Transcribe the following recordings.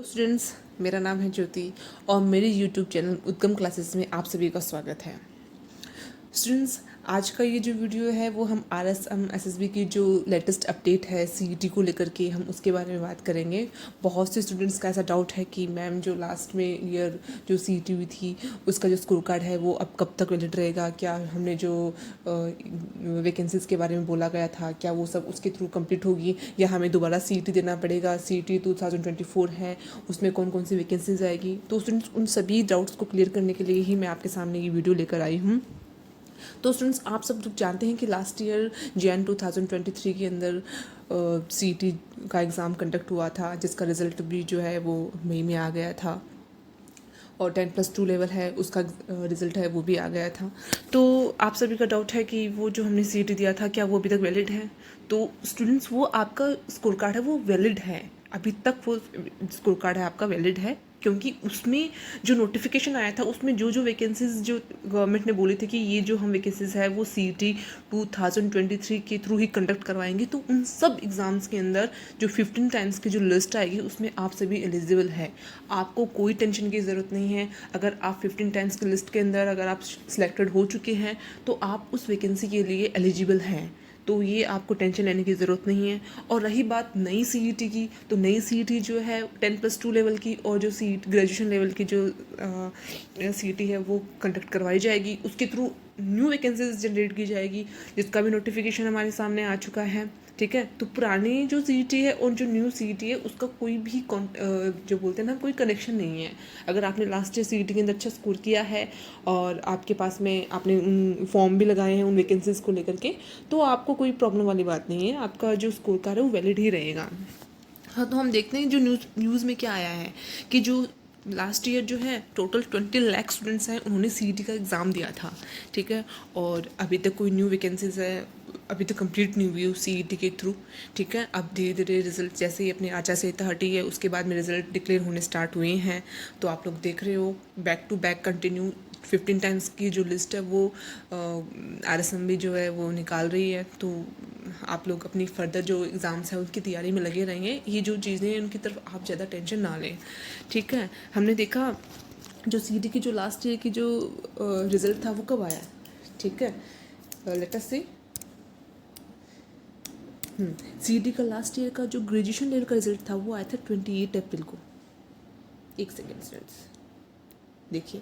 Hello students, मेरा नाम है ज्योति और मेरे यूट्यूब चैनल उद्गम क्लासेस में आप सभी का स्वागत है। स्टूडेंट्स, आज का ये जो वीडियो है वो हम RSM-SSB की जो लेटेस्ट अपडेट है CET को लेकर के हम उसके बारे में बात करेंगे। बहुत से स्टूडेंट्स का ऐसा डाउट है कि मैम जो लास्ट में ईयर जो CET हुई थी उसका जो स्कोर कार्ड है वो अब कब तक वैलिड रहेगा, क्या हमने जो वैकेंसीज़ के बारे में बोला गया था क्या वो सब उसके थ्रू कंप्लीट होगी या हमें दोबारा CET देना पड़ेगा। CET 2024 है, उसमें कौन कौन सी वैकेंसीज आएगी। तो स्टूडेंट्स, उन सभी डाउट्स को क्लियर करने के लिए ही मैं आपके सामने ये वीडियो लेकर आई हूँ। तो स्टूडेंट्स, आप सब लोग जानते हैं कि लास्ट ईयर जैन 2023 के अंदर CET का एग्ज़ाम कंडक्ट हुआ था, जिसका रिज़ल्ट भी जो है वो मई में आ गया था और 10+2 लेवल है उसका रिज़ल्ट है वो भी आ गया था। तो आप सभी का डाउट है कि वो जो हमने CET दिया था क्या वो अभी तक वैलिड है। तो स्टूडेंट्स, वो आपका स्कोर कार्ड है वो वैलिड है, अभी तक वो स्कोर कार्ड है आपका वैलिड है, क्योंकि उसमें जो नोटिफिकेशन आया था उसमें जो जो वैकेंसीज जो गवर्नमेंट ने बोली थी कि ये जो हम वैकेंसीज है वो CET 2023 के थ्रू ही कंडक्ट करवाएंगे, तो उन सब एग्ज़ाम्स के अंदर जो 15 टाइम्स की जो लिस्ट आएगी उसमें आप सभी एलिजिबल है। आपको कोई टेंशन की ज़रूरत नहीं है। अगर आप 15 टाइम्स की लिस्ट के अंदर अगर आप सिलेक्टेड हो चुके हैं तो आप उस वैकेंसी के लिए एलिजिबल हैं, तो ये आपको टेंशन लेने की ज़रूरत नहीं है। और रही बात नई CET की, तो नई CET जो है 10+2 लेवल की और जो CET ग्रेजुएशन लेवल की जो CET है वो कंडक्ट करवाई जाएगी, उसके थ्रू न्यू वैकेंसीज जनरेट की जाएगी, जिसका भी नोटिफिकेशन हमारे सामने आ चुका है। ठीक है, तो पुरानी जो CET है और जो न्यू CET है उसका कोई भी जो बोलते हैं ना कोई कनेक्शन नहीं है। अगर आपने लास्ट ईयर CET के अंदर अच्छा स्कोर किया है और आपके पास में आपने उन फॉर्म भी लगाए हैं उन वैकेंसीज को लेकर के, तो आपको कोई प्रॉब्लम वाली बात नहीं है, आपका जो स्कोर कार्ड है वो वैलिड ही रहेगा। हाँ, तो हम देखते हैं जो न्यूज़ में क्या आया है कि जो लास्ट ईयर जो है टोटल 20 लाख स्टूडेंट्स हैं उन्होंने CET का एग्ज़ाम दिया था। ठीक है, और अभी तक कोई न्यू वैकेंसीज है अभी तक कंप्लीट नहीं हुई CET के थ्रू। ठीक है, अब धीरे धीरे रिजल्ट जैसे ही अपनी आचार संहिता हटी है उसके बाद में रिजल्ट डिक्लेयर होने स्टार्ट हुए हैं। तो आप लोग देख रहे हो back to back continue 15 times की जो लिस्ट है वो RSM भी जो है वो निकाल रही है। तो आप लोग अपनी फर्दर जो एग्ज़ाम्स हैं उनकी तैयारी में लगे रहेंगे। ये जो चीज़ें हैं उनकी तरफ आप ज़्यादा टेंशन ना लें। ठीक है, हमने देखा जो CET की जो लास्ट ईयर की जो रिज़ल्ट था वो कब आया। ठीक है, लेट अस से CET का लास्ट ईयर का जो ग्रेजुएशन लेवल का रिज़ल्ट था वो आया था 28 अप्रैल को। एक सेकेंड स्टूडेंट्स, देखिए।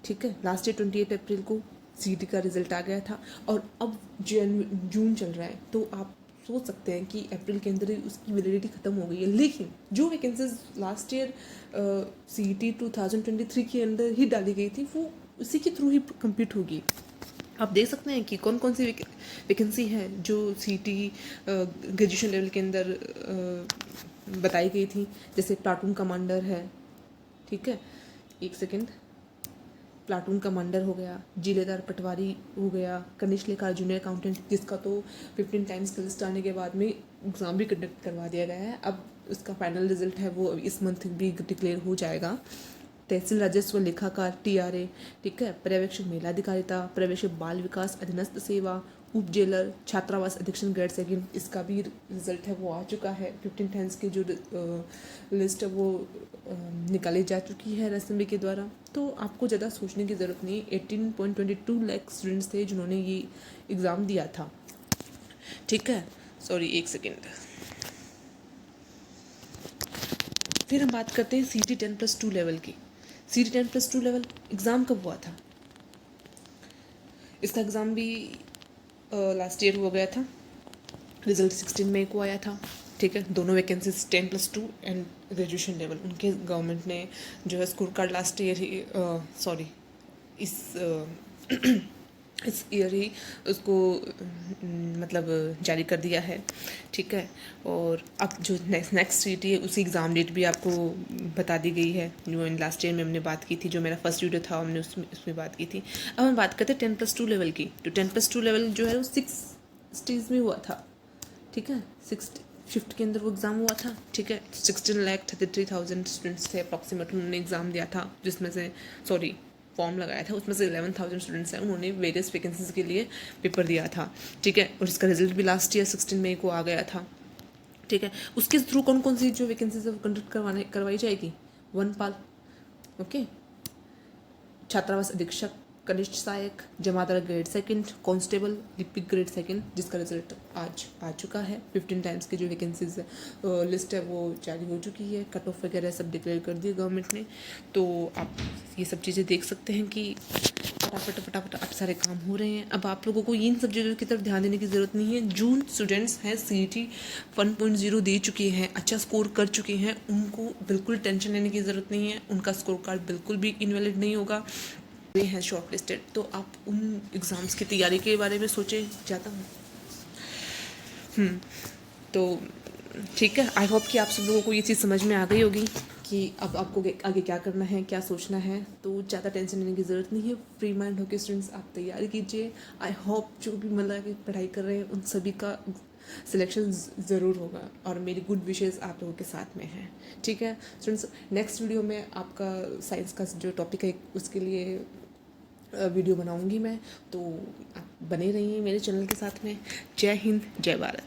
ठीक है, लास्ट ईयर 28 अप्रैल को CET का रिजल्ट आ गया था और अब जून चल रहा है, तो आप सोच सकते हैं कि अप्रैल के अंदर ही उसकी वैलिडिटी ख़त्म हो गई है। लेकिन जो वैकेंसीज लास्ट ईयर CET 2023 के अंदर ही डाली गई थी वो उसी के थ्रू ही कंप्लीट होगी। आप देख सकते हैं कि कौन कौन सी वैकेंसी है जो CET ग्रेजुएशन लेवल के अंदर बताई गई थी। जैसे प्लाटून कमांडर है। ठीक है, एक सेकेंड, प्लाटून कमांडर हो गया, जिलेदार पटवारी हो गया, कनिष्ठ लेखा जूनियर अकाउंटेंट, जिसका तो 15 टाइम्स की लिस्ट आने के बाद में एग्ज़ाम भी कंडक्ट करवा दिया गया है। अब उसका फाइनल रिजल्ट है वो इस मंथ भी डिक्लेयर हो जाएगा। तहसील राजस्व लेखाकार TRA। ठीक है, पर्यवेक्षक महिला अधिकारिता, पर्यवेक्षक बाल विकास अधीनस्थ सेवा, उप जेलर, छात्रावास अधीक्षण ग्रेड सेकेंड, इसका भी रिजल्ट है वो आ चुका है। 15 टाइम्स की जो लिस्ट है वो निकाली जा चुकी है RSM के द्वारा। तो आपको ज़्यादा सोचने की ज़रूरत नहीं। 18.22 लाख स्टूडेंट्स थे जिन्होंने ये एग्ज़ाम दिया था। ठीक है, सॉरी एक सेकेंड। फिर हम बात करते हैं CET 10+2 लेवल की। CET 10+2 लेवल एग्ज़ाम कब हुआ था। इसका एग्ज़ाम भी लास्ट ईयर हो गया था। रिजल्ट 16 मई को आया था। ठीक है, दोनों वैकेंसीज 10+2 एंड ग्रेजुएशन लेवल उनके गवर्नमेंट ने जो है स्कोर कार्ड लास्ट ईयर ही सॉरी इस इस ईयर ही उसको मतलब जारी कर दिया है। ठीक है, और अब जो नेक्स्ट CET है उसी एग्ज़ाम डेट भी आपको बता दी गई है जो लास्ट ईयर में हमने बात की थी, जो मेरा फर्स्ट वीडियो था हमने उसमें बात की थी। अब हम बात करते हैं 10+2 लेवल की। तो 10+2 लेवल जो है वो 6 स्टेज में हुआ था। ठीक है, 6 शिफ्ट के अंदर वो एग्ज़ाम हुआ था। ठीक है, 16,33,000 स्टूडेंट्स थे अप्रॉक्सीमेट, उन्होंने एग्ज़ाम दिया था, जिसमें से सॉरी फॉर्म लगाया था, उसमें से 11,000 स्टूडेंट्स हैं उन्होंने वेरियस वैकेंसीज के लिए पेपर दिया था। ठीक है, और इसका रिजल्ट भी लास्ट ईयर 16 मई को आ गया था। ठीक है। उसके थ्रू कौन कौन सी जो वैकेंसीज है वो कंडक्ट करवाई जाएगी? वनपाल, ओके, छात्रावास अधीक्षक, कनिष्ठ सहायक, जमादार ग्रेड सेकंड, कांस्टेबल, लिपिक ग्रेड सेकंड, जिसका रिजल्ट आज आ चुका है। 15 टाइम्स की जो वैकेंसीज लिस्ट है वो जारी हो चुकी है, कट ऑफ वगैरह सब डिक्लेयर कर दिए गवर्नमेंट ने। तो आप ये सब चीज़ें देख सकते हैं कि फटाफट आप सारे काम हो रहे हैं। अब आप लोगों को इन सब चीज़ों की तरफ ध्यान देने की ज़रूरत नहीं है। जून स्टूडेंट्स हैं CET 1.0 दे चुके हैं, अच्छा स्कोर कर चुके हैं, उनको बिल्कुल टेंशन लेने की ज़रूरत नहीं है। उनका स्कोर कार्ड बिल्कुल भी इनवैलिड नहीं होगा। वे हैं शॉर्ट लिस्टेड, तो आप उन एग्ज़ाम्स की तैयारी के बारे में सोचें ज़्यादा। तो ठीक है, आई होप कि आप सब लोगों को ये चीज़ समझ में आ गई होगी कि अब आपको आगे क्या करना है, क्या सोचना है। तो ज़्यादा टेंशन लेने की ज़रूरत नहीं है, फ्री माइंड होकर स्टूडेंट्स आप तैयारी कीजिए। आई होप जो भी मतलब पढ़ाई कर रहे हैं उन सभी का सिलेक्शन ज़रूर होगा, और मेरी गुड विशेज़ आप लोगों के साथ में हैं। ठीक है स्टूडेंट्स, नेक्स्ट वीडियो में आपका साइंस का जो टॉपिक है उसके लिए वीडियो बनाऊंगी मैं, तो आप बने रहिए मेरे चैनल के साथ में। जय हिंद, जय भारत।